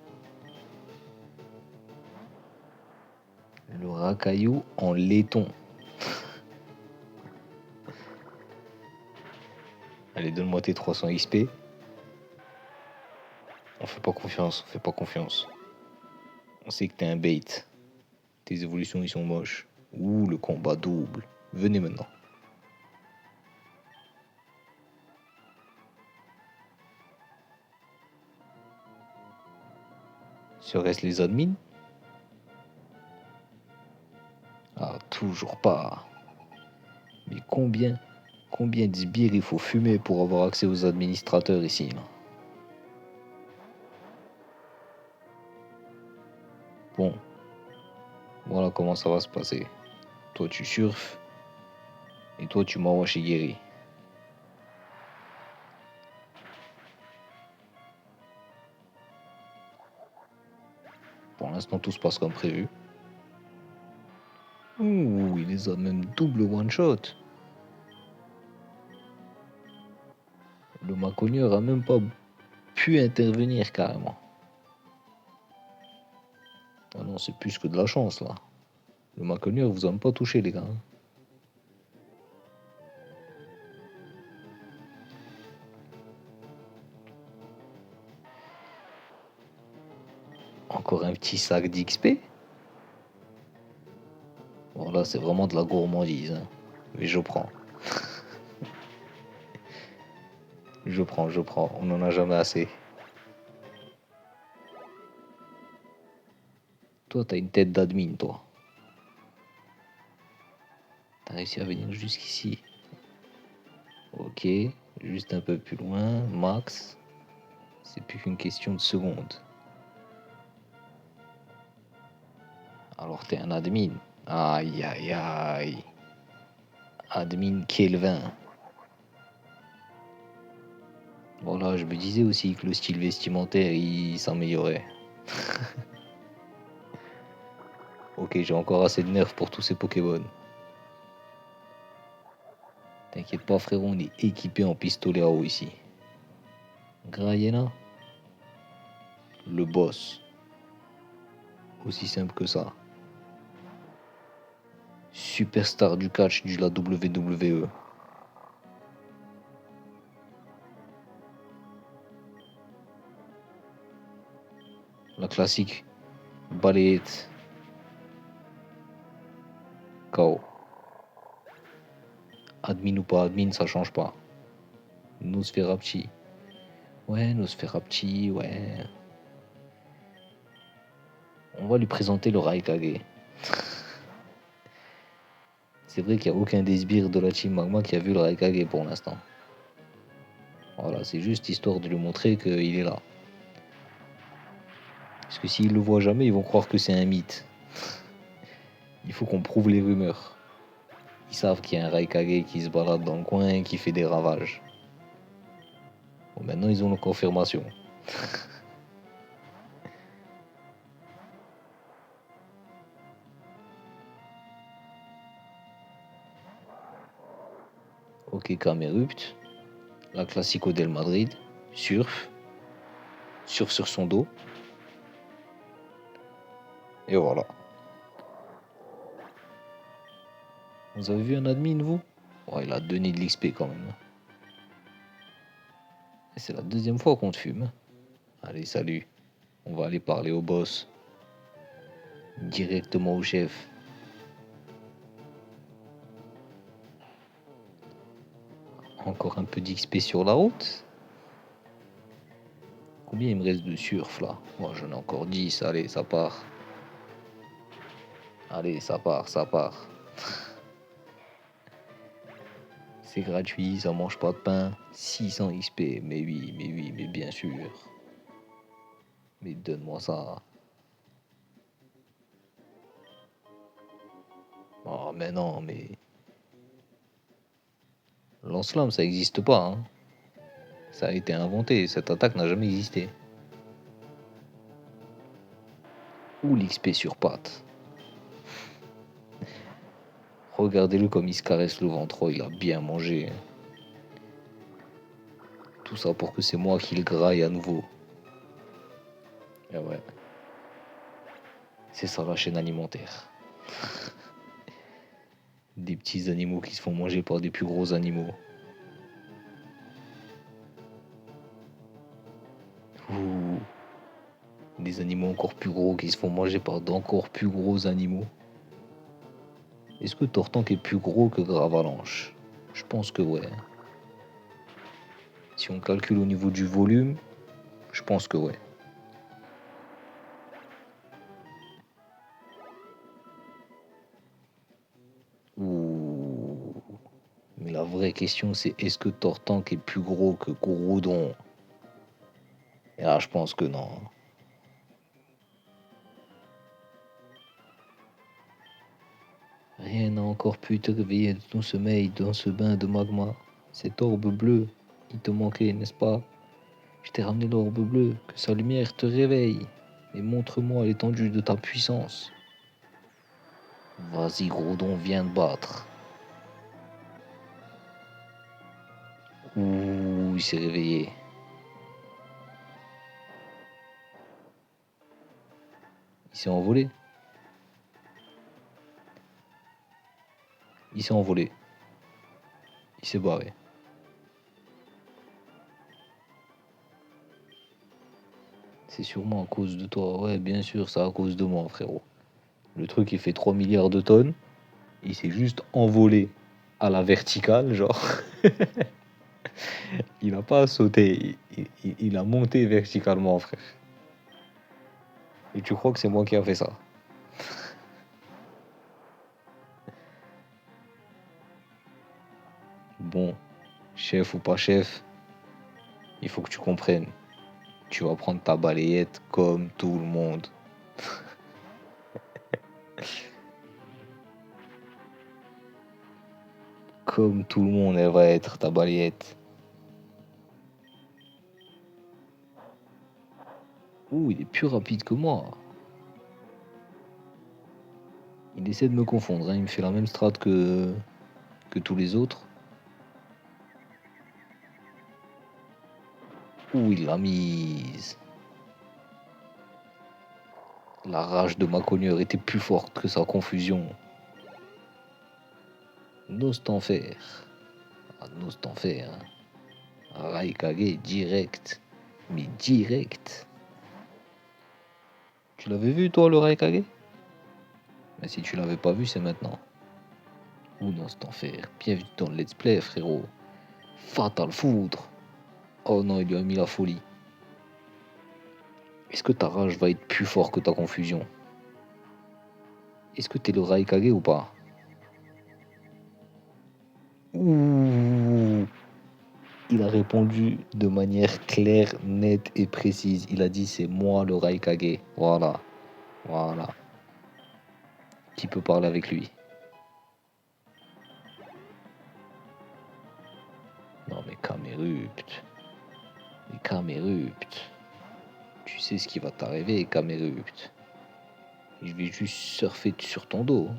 Le racaillou en laiton. Allez, donne-moi tes 300 XP. On fait pas confiance, on fait pas confiance. On sait que t'es un bait. Tes évolutions, ils sont moches. Ouh, le combat double. Venez maintenant. Serait-ce les admins? Ah, toujours pas. Mais combien de sbires il faut fumer pour avoir accès aux administrateurs ici là? Bon, voilà comment ça va se passer. Toi tu surfes et toi tu m'envoies chez Guéry. Pour l'instant tout se passe comme prévu. Ouh, il les a même double one shot. Le macogneur a même pas pu intervenir carrément. Ah non, c'est plus que de la chance là. Le macogneur vous a même pas touché les gars, hein. Encore un petit sac d'XP. Bon là c'est vraiment de la gourmandise, hein. Mais je prends. Je prends. On n'en a jamais assez. Toi, t'as une tête d'admin, toi. T'as réussi à venir jusqu'ici. Ok, juste un peu plus loin, max. C'est plus qu'une question de secondes. Alors t'es un admin. Aïe aïe aïe. Admin Kelvin. Voilà, je me disais aussi que le style vestimentaire, il s'améliorait. Ok, j'ai encore assez de nerfs pour tous ces Pokémon. T'inquiète pas, frérot, on est équipé en pistolet à eau ici. Grayena, le boss. Aussi simple que ça. Superstar du catch de la WWE. La classique. Balayette. KO. Admin ou pas admin, ça change pas. Nosferapti. Ouais, Nosferapti, ouais. On va lui présenter le Raikage. C'est vrai qu'il n'y a aucun des sbires de la team Magma qui a vu le Raikage pour l'instant. Voilà, c'est juste histoire de lui montrer qu'il est là. Parce que s'ils le voient jamais, ils vont croire que c'est un mythe. Il faut qu'on prouve les rumeurs. Ils savent qu'il y a un Raikage qui se balade dans le coin et qui fait des ravages. Bon, maintenant, ils ont la confirmation. Ok, Camerupt. La Classico del Madrid. Surf. Surf sur son dos. Et voilà. Vous avez vu un admin, vous? Ouais, il a donné de l'XP quand même. Et c'est la deuxième fois qu'on te fume. Allez, salut. On va aller parler au boss. Directement au chef. Encore un peu d'XP sur la route. Combien il me reste de surf là? Moi j'en ai encore 10, allez, ça part. Allez, ça part, ça part. C'est gratuit, ça mange pas de pain. 600 XP, mais oui, mais bien sûr. Mais donne-moi ça. Oh, mais non, mais. Lance-flamme, ça existe pas, hein. Ça a été inventé, cette attaque n'a jamais existé. Ou l'XP sur patte. Regardez-le comme il se caresse le ventre, oh, il a bien mangé. Tout ça pour que c'est moi qui le graille à nouveau. Ah ouais. C'est ça la chaîne alimentaire. Des petits animaux qui se font manger par des plus gros animaux. Ou des animaux encore plus gros qui se font manger par d'encore plus gros animaux. Est-ce que Tortank est plus gros que Gravalanche? Je pense que ouais. Si on calcule au niveau du volume, je pense que ouais. Ouh. Mais la vraie question c'est est-ce que Tortank est plus gros que Goroudon? Et là je pense que non. Rien n'a encore pu te réveiller de ton sommeil dans ce bain de magma. Cette orbe bleue, il te manquait, n'est-ce pas? Je t'ai ramené l'orbe bleue, que sa lumière te réveille. Et montre-moi l'étendue de ta puissance. Vas-y, Grodon, viens te battre. Ouh, il s'est réveillé. Il s'est envolé. Il s'est envolé. Il s'est barré. C'est sûrement à cause de toi. Ouais, bien sûr, c'est à cause de moi, frérot. Le truc, il fait 3 milliards de tonnes. Il s'est juste envolé à la verticale, genre. Il n'a pas sauté. Il a monté verticalement, frère. Et tu crois que c'est moi qui a fait ça? Bon, chef ou pas chef, il faut que tu comprennes. Tu vas prendre ta balayette comme tout le monde. Comme tout le monde, elle va être ta balayette. Ouh, il est plus rapide que moi. Il essaie de me confondre, hein. Il me fait la même strat que tous les autres. Ouh, il l'a mise. La rage de ma cogneur était plus forte que sa confusion. N'ose t'en faire. Ah, n'ose t'en faire. Raikage direct. Mais direct. Tu l'avais vu toi le Raikage? Mais si tu l'avais pas vu, c'est maintenant. Ou non, cet enfer. Bienvenue dans le let's play, frérot. Fatal Foudre. Oh non, il lui a mis la folie. Est-ce que ta rage va être plus fort que ta confusion? Est-ce que t'es le Raikage ou pas? Ouh. Il a répondu de manière claire, nette et précise. Il a dit c'est moi le Raikage. Voilà. Voilà. Qui peut parler avec lui? Non mais Camerupt. Mais Camerupt. Tu sais ce qui va t'arriver, Camerupt. Je vais juste surfer sur ton dos.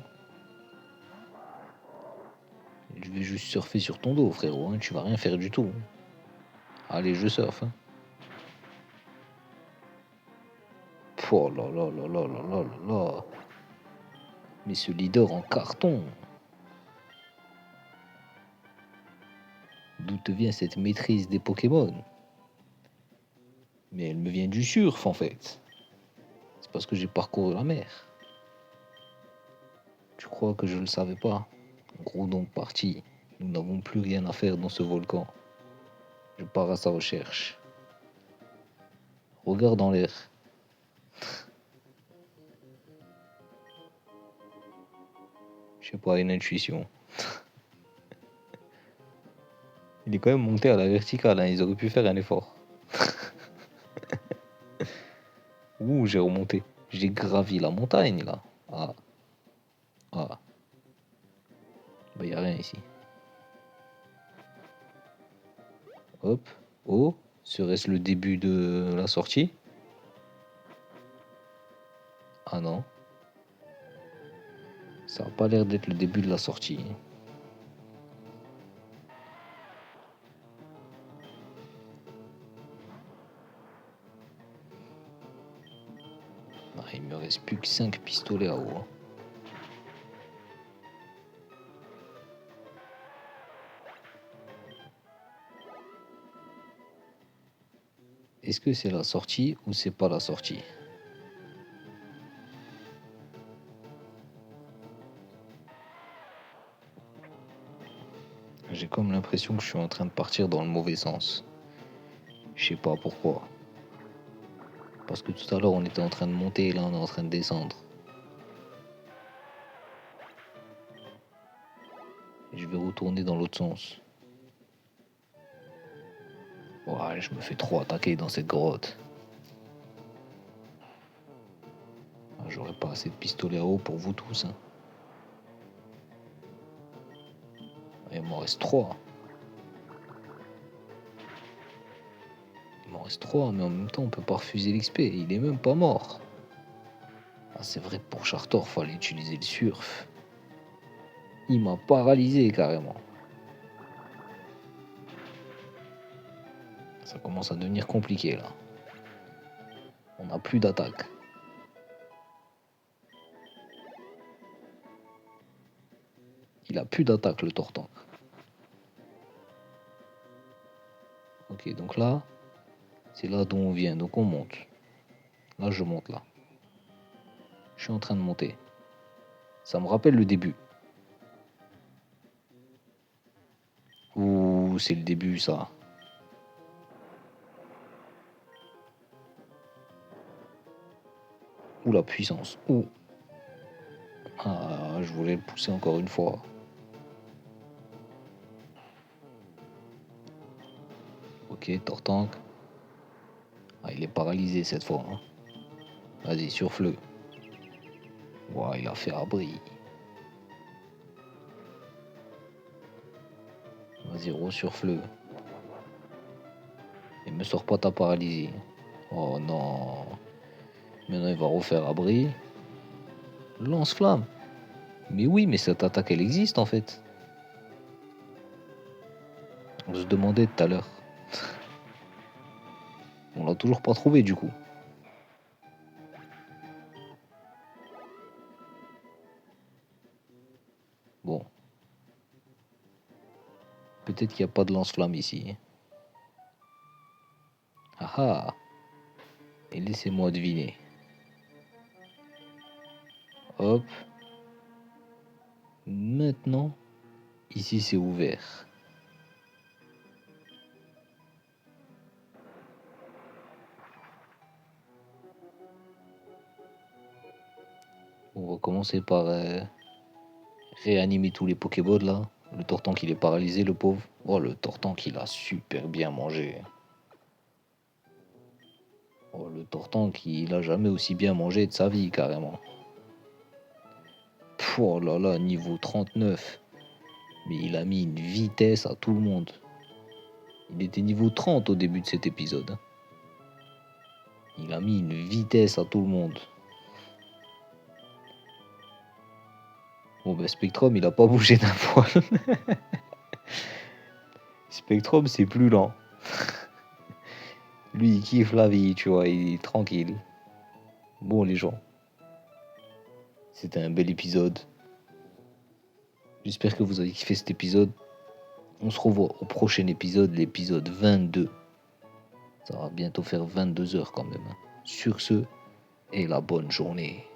Je vais juste surfer sur ton dos, frérot. Hein. Tu vas rien faire du tout. Allez, je surfe. Hein. Oh là là là là là là là là. Mais ce leader en carton. D'où te vient cette maîtrise des Pokémon? Mais elle me vient du surf en fait. C'est parce que j'ai parcouru la mer. Tu crois que je ne le savais pas? Gros donc parti. Nous n'avons plus rien à faire dans ce volcan. Je pars à sa recherche. Regarde en l'air. Je sais pas, une intuition. Il est quand même monté à la verticale, hein. Ils auraient pu faire un effort. Ouh, j'ai remonté. J'ai gravi la montagne là. Ah, ah. Bah, y a rien ici. Hop. Oh, serait-ce le début de la sortie? Ah non. Ça a pas l'air d'être le début de la sortie. Ah, il me reste plus que 5 pistolets à eau. Hein. Est-ce que c'est la sortie ou c'est pas la sortie? J'ai comme l'impression que je suis en train de partir dans le mauvais sens. Je sais pas pourquoi. Parce que tout à l'heure on était en train de monter et là on est en train de descendre. Je vais retourner dans l'autre sens. Ouais, je me fais trop attaquer dans cette grotte. Ah, j'aurais pas assez de pistolets à eau pour vous tous. Hein. Il m'en reste 3. Il m'en reste 3, mais en même temps on peut pas refuser l'XP. Il est même pas mort. Ah, c'est vrai que pour Chartor, fallait utiliser le surf. Il m'a paralysé carrément. Ça commence à devenir compliqué là. On n'a plus d'attaque. Il a plus d'attaque le Tortank. Ok, donc là, c'est là d'où on vient. Donc on monte. Là, je monte là. Je suis en train de monter. Ça me rappelle le début. Ouh, c'est le début ça. Ouh, la puissance. Ouh. Ah, je voulais le pousser encore une fois. Ok, Tortank. Ah, il est paralysé cette fois. Hein. Vas-y, surfle. Ouah, il a fait abri. Vas-y, resurfle. Et me sors pas ta paralysie. Oh non. Maintenant, il va refaire abri. Lance-flamme. Mais oui, mais cette attaque, elle existe en fait. On se demandait tout à l'heure. On l'a toujours pas trouvé du coup. Bon. Peut-être qu'il n'y a pas de lance-flamme ici. Ah ah. Et laissez-moi deviner. Hop. Maintenant. Ici, c'est ouvert. On va commencer par réanimer tous les Pokéballs là. Le Tortank il est paralysé, le pauvre. Oh, le Tortank il a super bien mangé. Oh, le Tortank il a jamais aussi bien mangé de sa vie carrément. Oh là là, niveau 39. Mais il a mis une vitesse à tout le monde. Il était niveau 30 au début de cet épisode. Il a mis une vitesse à tout le monde. Bon ben Spectrum il a pas bougé d'un poil. Spectrum c'est plus lent. Lui il kiffe la vie, tu vois, il est tranquille. Bon les gens, c'était un bel épisode. J'espère que vous avez kiffé cet épisode. On se revoit au prochain épisode, l'épisode 22. Ça va bientôt faire 22 heures quand même. Sur ce, et la bonne journée.